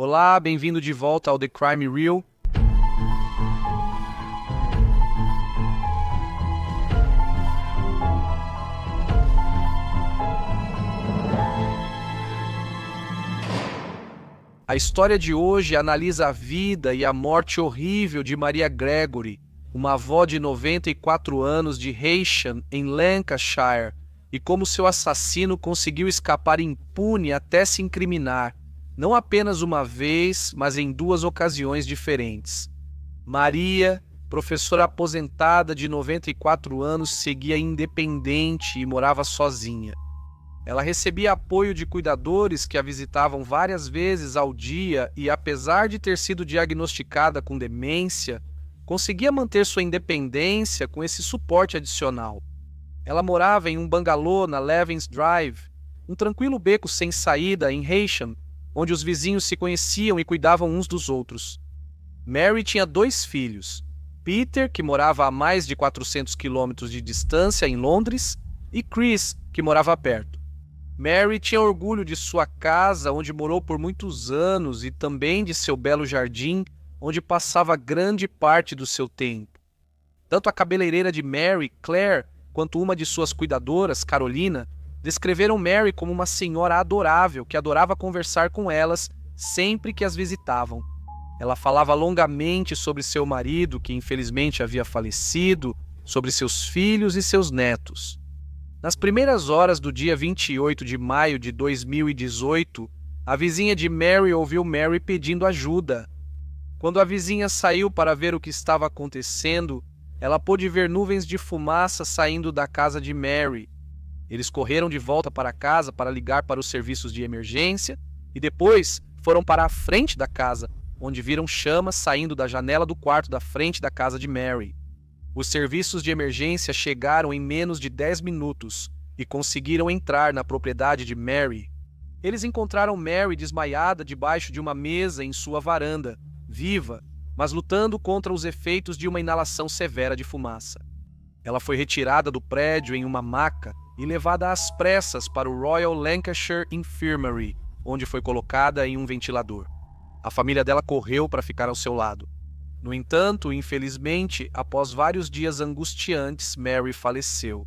Olá, bem-vindo de volta ao The Crime Reel. A história de hoje analisa a vida e a morte horrível de Maria Gregory, uma avó de 94 anos de Heysham, em Lancashire, e como seu assassino conseguiu escapar impune até se incriminar, não apenas uma vez, mas em duas ocasiões diferentes. Maria, professora aposentada de 94 anos, seguia independente e morava sozinha. Ela recebia apoio de cuidadores que a visitavam várias vezes ao dia e, apesar de ter sido diagnosticada com demência, conseguia manter sua independência com esse suporte adicional. Ela morava em um bangalô na Levens Drive, um tranquilo beco sem saída em Heysham, onde os vizinhos se conheciam e cuidavam uns dos outros. Mary tinha 2 filhos, Peter, que morava a mais de 400 quilômetros de distância em Londres, e Chris, que morava perto. Mary tinha orgulho de sua casa, onde morou por muitos anos, e também de seu belo jardim, onde passava grande parte do seu tempo. Tanto a cabeleireira de Mary, Claire, quanto uma de suas cuidadoras, Carolina, descreveram Mary como uma senhora adorável que adorava conversar com elas sempre que as visitavam. Ela falava longamente sobre seu marido, que infelizmente havia falecido, sobre seus filhos e seus netos. Nas primeiras horas do dia 28 de maio de 2018, a vizinha de Mary ouviu Mary pedindo ajuda. Quando a vizinha saiu para ver o que estava acontecendo, ela pôde ver nuvens de fumaça saindo da casa de Mary. Eles correram de volta para casa para ligar para os serviços de emergência e depois foram para a frente da casa, onde viram chamas saindo da janela do quarto da frente da casa de Mary. Os serviços de emergência chegaram em menos de 10 minutos e conseguiram entrar na propriedade de Mary. Eles encontraram Mary desmaiada debaixo de uma mesa em sua varanda, viva, mas lutando contra os efeitos de uma inalação severa de fumaça. Ela foi retirada do prédio em uma maca e levada às pressas para o Royal Lancashire Infirmary, onde foi colocada em um ventilador. A família dela correu para ficar ao seu lado. No entanto, infelizmente, após vários dias angustiantes, Mary faleceu.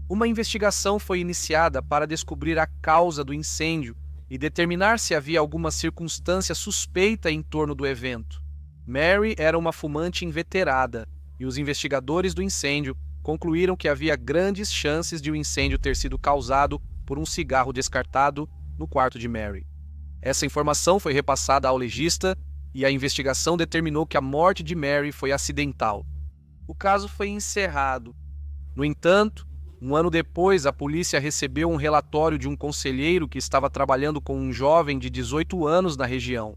Uma investigação foi iniciada para descobrir a causa do incêndio e determinar se havia alguma circunstância suspeita em torno do evento. Mary era uma fumante inveterada e os investigadores do incêndio concluíram que havia grandes chances de o incêndio ter sido causado por um cigarro descartado no quarto de Mary. Essa informação foi repassada ao legista e a investigação determinou que a morte de Mary foi acidental. O caso foi encerrado. No entanto, um ano depois, a polícia recebeu um relatório de um conselheiro que estava trabalhando com um jovem de 18 anos na região.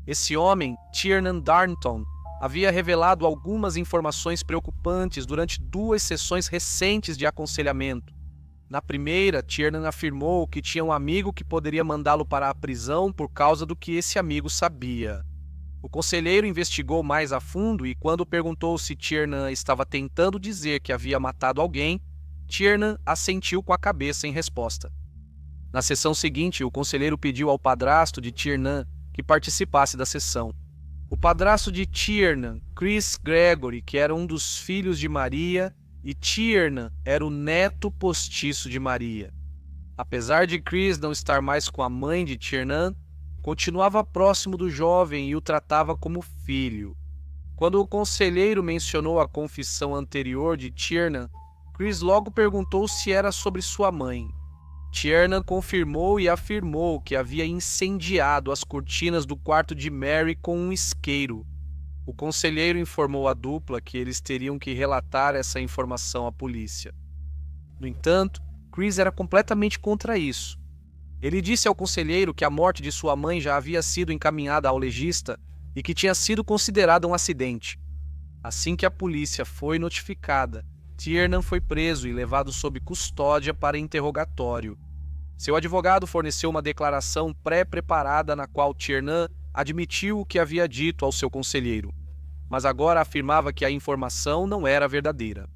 Esse homem, Tiernan Darnton, havia revelado algumas informações preocupantes durante 2 sessões recentes de aconselhamento. Na primeira, Tiernan afirmou que tinha um amigo que poderia mandá-lo para a prisão por causa do que esse amigo sabia. O conselheiro investigou mais a fundo e, quando perguntou se Tiernan estava tentando dizer que havia matado alguém, Tiernan assentiu com a cabeça em resposta. Na sessão seguinte, o conselheiro pediu ao padrasto de Tiernan que participasse da sessão. O padrasto de Tiernan, Chris Gregory, que era um dos filhos de Maria, e Tiernan era o neto postiço de Maria. Apesar de Chris não estar mais com a mãe de Tiernan, continuava próximo do jovem e o tratava como filho. Quando o conselheiro mencionou a confissão anterior de Tiernan, Chris logo perguntou se era sobre sua mãe. Tiernan confirmou e afirmou que havia incendiado as cortinas do quarto de Mary com um isqueiro. O conselheiro informou a dupla que eles teriam que relatar essa informação à polícia. No entanto, Chris era completamente contra isso. Ele disse ao conselheiro que a morte de sua mãe já havia sido encaminhada ao legista e que tinha sido considerada um acidente. Assim que a polícia foi notificada, Tiernan foi preso e levado sob custódia para interrogatório. Seu advogado forneceu uma declaração pré-preparada na qual Tiernan admitiu o que havia dito ao seu conselheiro, mas agora afirmava que a informação não era verdadeira.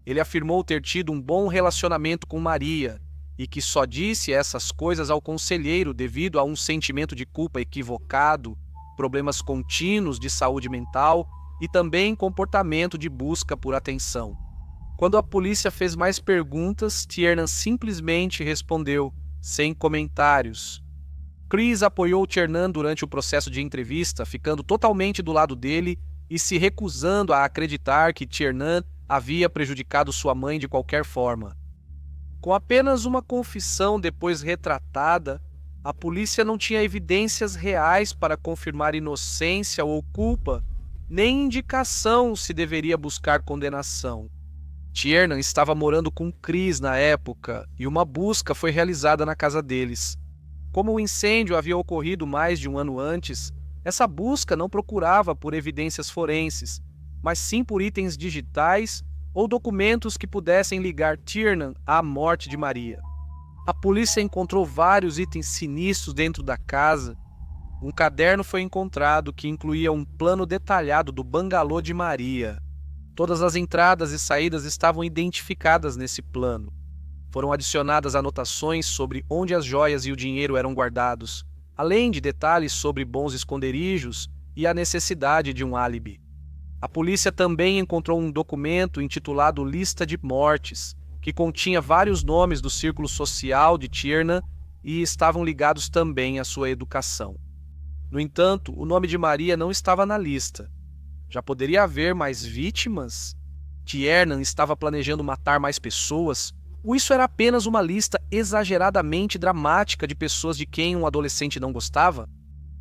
Ele afirmou ter tido um bom relacionamento com Maria e que só disse essas coisas ao conselheiro devido a um sentimento de culpa equivocado, problemas contínuos de saúde mental e também comportamento de busca por atenção. Quando a polícia fez mais perguntas, Tiernan simplesmente respondeu, sem comentários. Chris apoiou Tiernan durante o processo de entrevista, ficando totalmente do lado dele e se recusando a acreditar que Tiernan havia prejudicado sua mãe de qualquer forma. Com apenas uma confissão depois retratada, a polícia não tinha evidências reais para confirmar inocência ou culpa, nem indicação se deveria buscar condenação. Tiernan estava morando com Chris na época e uma busca foi realizada na casa deles. Como o incêndio havia ocorrido mais de um ano antes, essa busca não procurava por evidências forenses, mas sim por itens digitais ou documentos que pudessem ligar Tiernan à morte de Maria. A polícia encontrou vários itens sinistros dentro da casa. Um caderno foi encontrado que incluía um plano detalhado do bangalô de Maria. Todas as entradas e saídas estavam identificadas nesse plano. Foram adicionadas anotações sobre onde as joias e o dinheiro eram guardados, além de detalhes sobre bons esconderijos e a necessidade de um álibi. A polícia também encontrou um documento intitulado Lista de Mortes, que continha vários nomes do círculo social de Tiernan e estavam ligados também à sua educação. No entanto, o nome de Maria não estava na lista. Já poderia haver mais vítimas? Tiernan estava planejando matar mais pessoas? Ou isso era apenas uma lista exageradamente dramática de pessoas de quem um adolescente não gostava?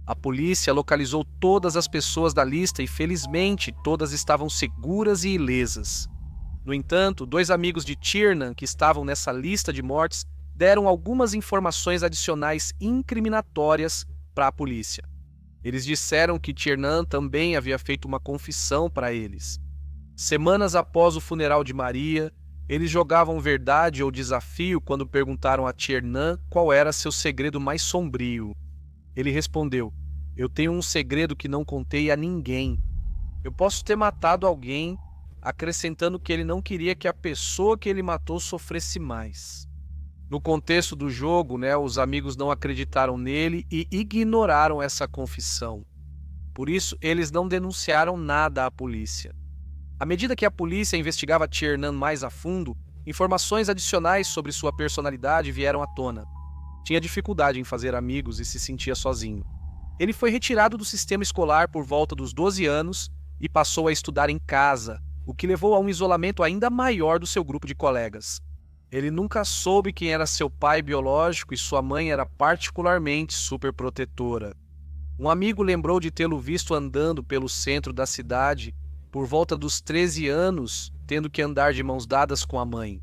A polícia localizou todas as pessoas da lista e, felizmente, todas estavam seguras e ilesas. No entanto, 2 amigos de Tiernan que estavam nessa lista de mortes deram algumas informações adicionais incriminatórias para a polícia. Eles disseram que Tiernan também havia feito uma confissão para eles. Semanas após o funeral de Maria, eles jogavam verdade ou desafio quando perguntaram a Tiernan qual era seu segredo mais sombrio. Ele respondeu: "Eu tenho um segredo que não contei a ninguém. Eu posso ter matado alguém", acrescentando que ele não queria que a pessoa que ele matou sofresse mais. No contexto do jogo, os amigos não acreditaram nele e ignoraram essa confissão. Por isso, eles não denunciaram nada à polícia. À medida que a polícia investigava Tiernan mais a fundo, informações adicionais sobre sua personalidade vieram à tona. Tinha dificuldade em fazer amigos e se sentia sozinho. Ele foi retirado do sistema escolar por volta dos 12 anos e passou a estudar em casa, o que levou a um isolamento ainda maior do seu grupo de colegas. Ele nunca soube quem era seu pai biológico e sua mãe era particularmente superprotetora. Um amigo lembrou de tê-lo visto andando pelo centro da cidade por volta dos 13 anos, tendo que andar de mãos dadas com a mãe.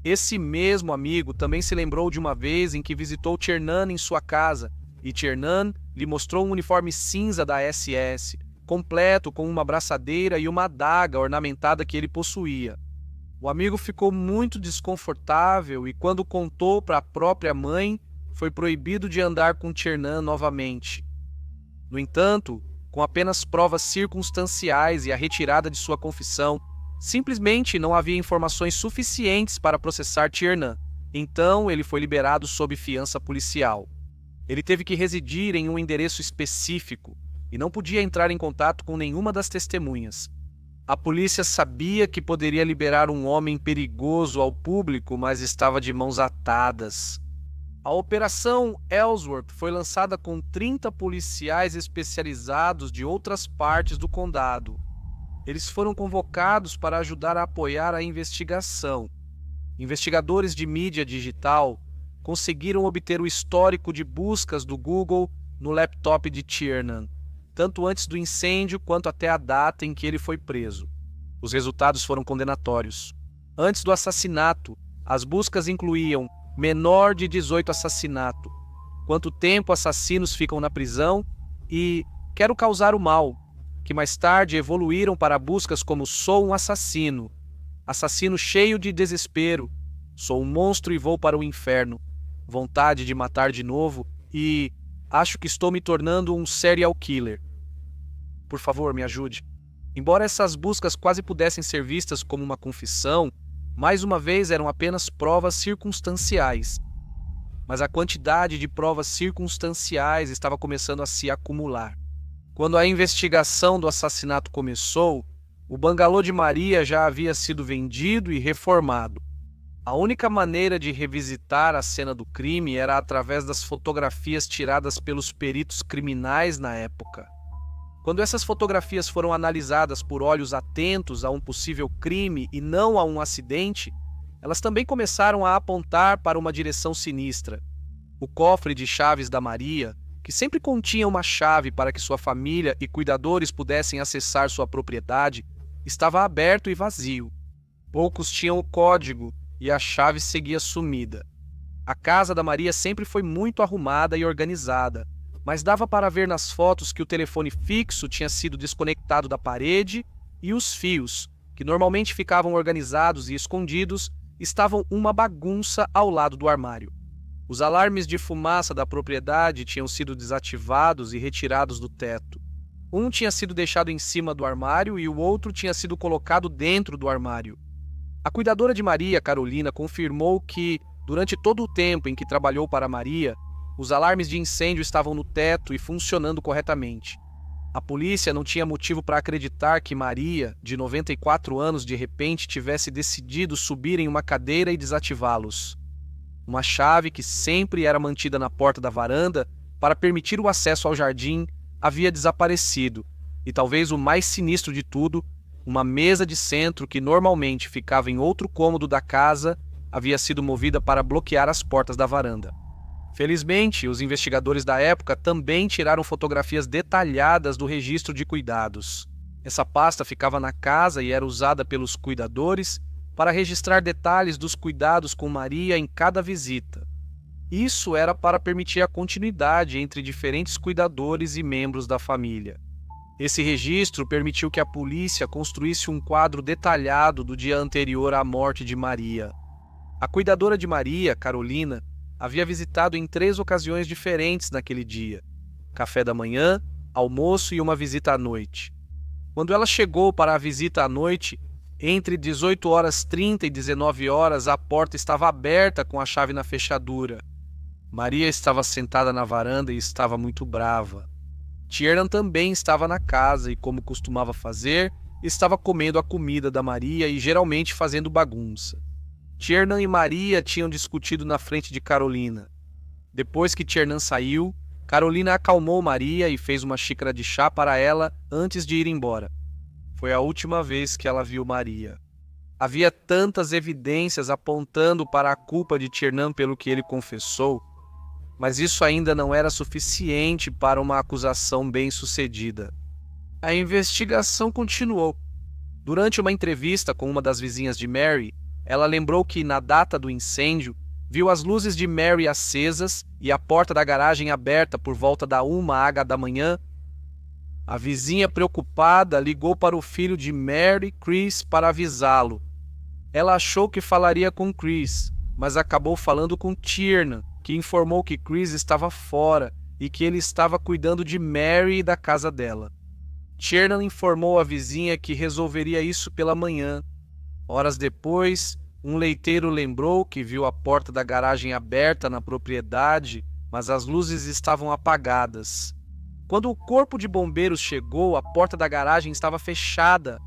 Esse mesmo amigo também se lembrou de uma vez em que visitou Tiernan em sua casa e Tiernan lhe mostrou um uniforme cinza da SS, completo com uma braçadeira e uma adaga ornamentada que ele possuía. O amigo ficou muito desconfortável e, quando contou para a própria mãe, foi proibido de andar com Tiernan novamente. No entanto, com apenas provas circunstanciais e a retirada de sua confissão, simplesmente não havia informações suficientes para processar Tiernan. Então, ele foi liberado sob fiança policial. Ele teve que residir em um endereço específico e não podia entrar em contato com nenhuma das testemunhas. A polícia sabia que poderia liberar um homem perigoso ao público, mas estava de mãos atadas. A Operação Ellsworth foi lançada com 30 policiais especializados de outras partes do condado. Eles foram convocados para ajudar a apoiar a investigação. Investigadores de mídia digital conseguiram obter o histórico de buscas do Google no laptop de Tiernan, tanto antes do incêndio quanto até a data em que ele foi preso. Os resultados foram condenatórios. Antes do assassinato, as buscas incluíam menor de 18 assassinato, quanto tempo assassinos ficam na prisão e quero causar o mal, que mais tarde evoluíram para buscas como sou um assassino, assassino cheio de desespero, sou um monstro e vou para o inferno, vontade de matar de novo e acho que estou me tornando um serial killer. Por favor, me ajude. Embora essas buscas quase pudessem ser vistas como uma confissão, mais uma vez eram apenas provas circunstanciais. mas a quantidade de provas circunstanciais estava começando a se acumular. Quando a investigação do assassinato começou, o bangalô de Maria já havia sido vendido e reformado. A única maneira de revisitar a cena do crime era através das fotografias tiradas pelos peritos criminais na época. Quando essas fotografias foram analisadas por olhos atentos a um possível crime e não a um acidente, elas também começaram a apontar para uma direção sinistra. O cofre de chaves da Maria, que sempre continha uma chave para que sua família e cuidadores pudessem acessar sua propriedade, estava aberto e vazio. Poucos tinham o código e a chave seguia sumida. A casa da Maria sempre foi muito arrumada e organizada, mas dava para ver nas fotos que o telefone fixo tinha sido desconectado da parede e os fios, que normalmente ficavam organizados e escondidos, estavam uma bagunça ao lado do armário. Os alarmes de fumaça da propriedade tinham sido desativados e retirados do teto. Um tinha sido deixado em cima do armário e o outro tinha sido colocado dentro do armário. A cuidadora de Maria, Carolina, confirmou que, durante todo o tempo em que trabalhou para Maria, os alarmes de incêndio estavam no teto e funcionando corretamente. A polícia não tinha motivo para acreditar que Maria, de 94 anos, de repente tivesse decidido subir em uma cadeira e desativá-los. Uma chave que sempre era mantida na porta da varanda para permitir o acesso ao jardim havia desaparecido, e talvez o mais sinistro de tudo, uma mesa de centro que normalmente ficava em outro cômodo da casa havia sido movida para bloquear as portas da varanda. Felizmente, os investigadores da época também tiraram fotografias detalhadas do registro de cuidados. Essa pasta ficava na casa e era usada pelos cuidadores para registrar detalhes dos cuidados com Maria em cada visita. Isso era para permitir a continuidade entre diferentes cuidadores e membros da família. Esse registro permitiu que a polícia construísse um quadro detalhado do dia anterior à morte de Maria. A cuidadora de Maria, Carolina, havia visitado em 3 ocasiões diferentes naquele dia: café da manhã, almoço e uma visita à noite. Quando ela chegou para a visita à noite, entre 18h30 e 19h, a porta estava aberta com a chave na fechadura. Maria estava sentada na varanda e estava muito brava. Tiernan também estava na casa e, como costumava fazer, estava comendo a comida da Maria e geralmente fazendo bagunça. Tiernan e Maria tinham discutido na frente de Carolina. Depois que Tiernan saiu, Carolina acalmou Maria e fez uma xícara de chá para ela antes de ir embora. Foi a última vez que ela viu Maria. Havia tantas evidências apontando para a culpa de Tiernan pelo que ele confessou, mas isso ainda não era suficiente para uma acusação bem-sucedida. A investigação continuou. Durante uma entrevista com uma das vizinhas de Mary, ela lembrou que, na data do incêndio, viu as luzes de Mary acesas e a porta da garagem aberta por volta da 1h da manhã. A vizinha, preocupada, ligou para o filho de Mary, Chris, para avisá-lo. Ela achou que falaria com Chris, mas acabou falando com Tiernan, que informou que Chris estava fora e que ele estava cuidando de Mary e da casa dela. Tiernan informou a vizinha que resolveria isso pela manhã. Horas depois, um leiteiro lembrou que viu a porta da garagem aberta na propriedade, mas as luzes estavam apagadas. Quando o corpo de bombeiros chegou, a porta da garagem estava fechada.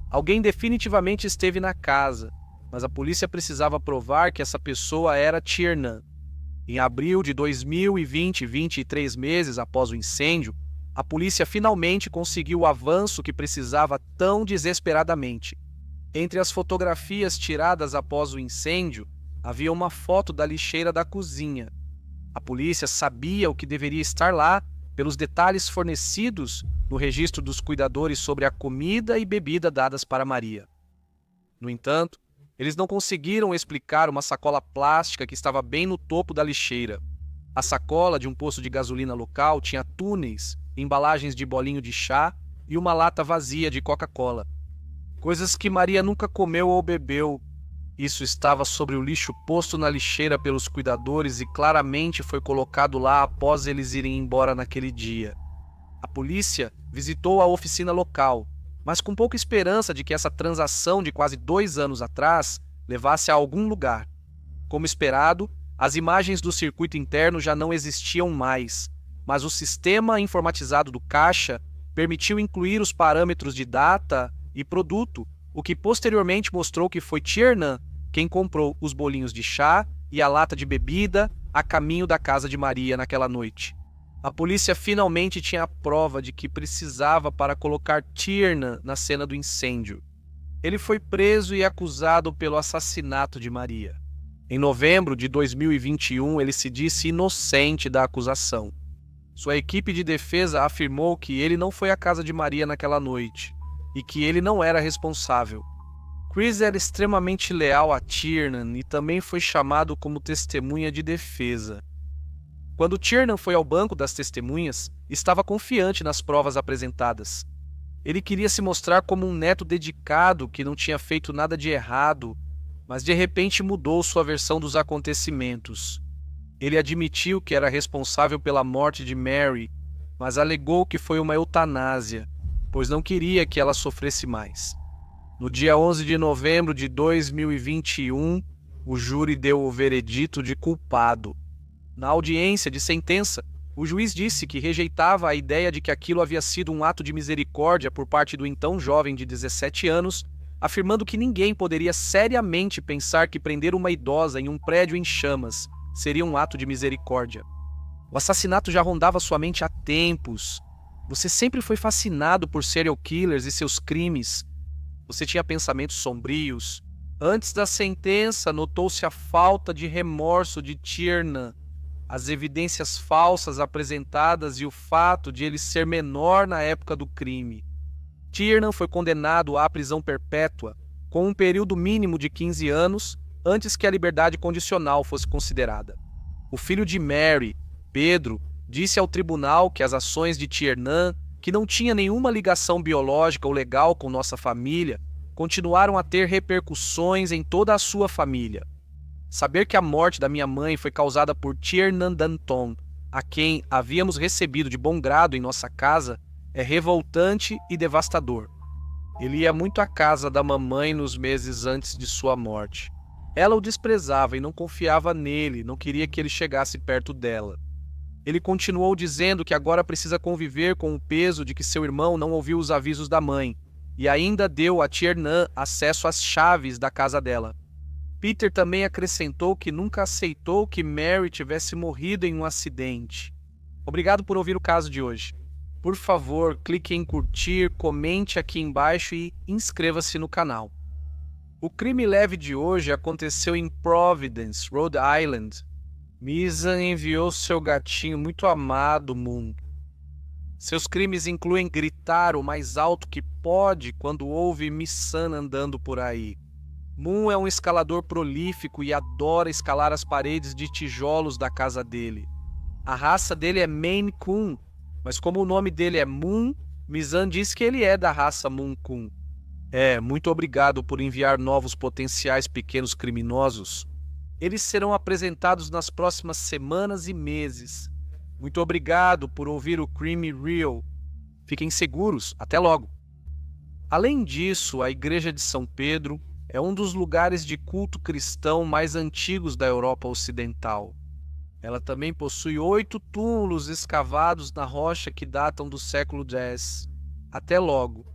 Alguém definitivamente esteve na casa, mas a polícia precisava provar que essa pessoa era Tiernan. Em abril de 2020, 23 meses após o incêndio, a polícia finalmente conseguiu o avanço que precisava tão desesperadamente. Entre as fotografias tiradas após o incêndio, havia uma foto da lixeira da cozinha. A polícia sabia o que deveria estar lá pelos detalhes fornecidos no registro dos cuidadores sobre a comida e bebida dadas para Maria. No entanto, eles não conseguiram explicar uma sacola plástica que estava bem no topo da lixeira. A sacola de um posto de gasolina local tinha túneis, embalagens de bolinho de chá e uma lata vazia de Coca-Cola. Coisas que Maria nunca comeu ou bebeu. Isso estava sobre o lixo posto na lixeira pelos cuidadores e claramente foi colocado lá após eles irem embora naquele dia. A polícia visitou a oficina local, mas com pouca esperança de que essa transação de quase 2 anos atrás levasse a algum lugar. Como esperado, As imagens do circuito interno já não existiam mais, mas o sistema informatizado do caixa permitiu incluir os parâmetros de data e produto, o que posteriormente mostrou que foi Tiernan quem comprou os bolinhos de chá e a lata de bebida a caminho da casa de Maria naquela noite. A polícia finalmente tinha a prova de que precisava para colocar Tiernan na cena do incêndio. Ele foi preso e acusado pelo assassinato de Maria. Em novembro de 2021, ele se disse inocente da acusação. Sua equipe de defesa afirmou que ele não foi à casa de Maria naquela noite e que ele não era responsável. Chris era extremamente leal a Tiernan e também foi chamado como testemunha de defesa. Quando Tiernan foi ao banco das testemunhas, estava confiante nas provas apresentadas. Ele queria se mostrar como um neto dedicado que não tinha feito nada de errado, mas de repente mudou sua versão dos acontecimentos. Ele admitiu que era responsável pela morte de Mary, mas alegou que foi uma eutanásia, pois não queria que ela sofresse mais. No dia 11 de novembro de 2021, o júri deu o veredito de culpado. Na audiência de sentença, o juiz disse que rejeitava a ideia de que aquilo havia sido um ato de misericórdia por parte do então jovem de 17 anos, afirmando que ninguém poderia seriamente pensar que prender uma idosa em um prédio em chamas seria um ato de misericórdia. O assassinato já rondava sua mente há tempos. Você sempre foi fascinado por serial killers e seus crimes. Você tinha pensamentos sombrios. Antes da sentença, notou-se a falta de remorso de Tiernan, as evidências falsas apresentadas e o fato de ele ser menor na época do crime. Tiernan foi condenado à prisão perpétua, com um período mínimo de 15 anos, antes que a liberdade condicional fosse considerada. O filho de Mary, Pedro, disse ao tribunal que as ações de Tiernan, que não tinha nenhuma ligação biológica ou legal com nossa família, continuaram a ter repercussões em toda a sua família. Saber que a morte da minha mãe foi causada por Tiernan Danton, a quem havíamos recebido de bom grado em nossa casa, é revoltante e devastador. Ele ia muito à casa da mamãe nos meses antes de sua morte. Ela o desprezava e não confiava nele, não queria que ele chegasse perto dela. Ele continuou dizendo que agora precisa conviver com o peso de que seu irmão não ouviu os avisos da mãe, e ainda deu a Tiernan acesso às chaves da casa dela. Peter também acrescentou que nunca aceitou que Mary tivesse morrido em um acidente. Obrigado por ouvir o caso de hoje. Por favor, clique em curtir, comente aqui embaixo e inscreva-se no canal. O crime leve de hoje aconteceu em Providence, Rhode Island. Misa enviou seu gatinho muito amado, Moon. Seus crimes incluem gritar o mais alto que pode quando ouve Miss Sun andando por aí. Moon é um escalador prolífico e adora escalar as paredes de tijolos da casa dele. A raça dele é Maine Coon, mas como o nome dele é Moon, Mizan diz que ele é da raça Moon Coon. Muito obrigado por enviar novos potenciais pequenos criminosos. Eles serão apresentados nas próximas semanas e meses. Muito obrigado por ouvir o Crime Real. Fiquem seguros, até logo. Além disso, a Igreja de São Pedro é um dos lugares de culto cristão mais antigos da Europa Ocidental. Ela também possui 8 túmulos escavados na rocha que datam do século X. Até logo.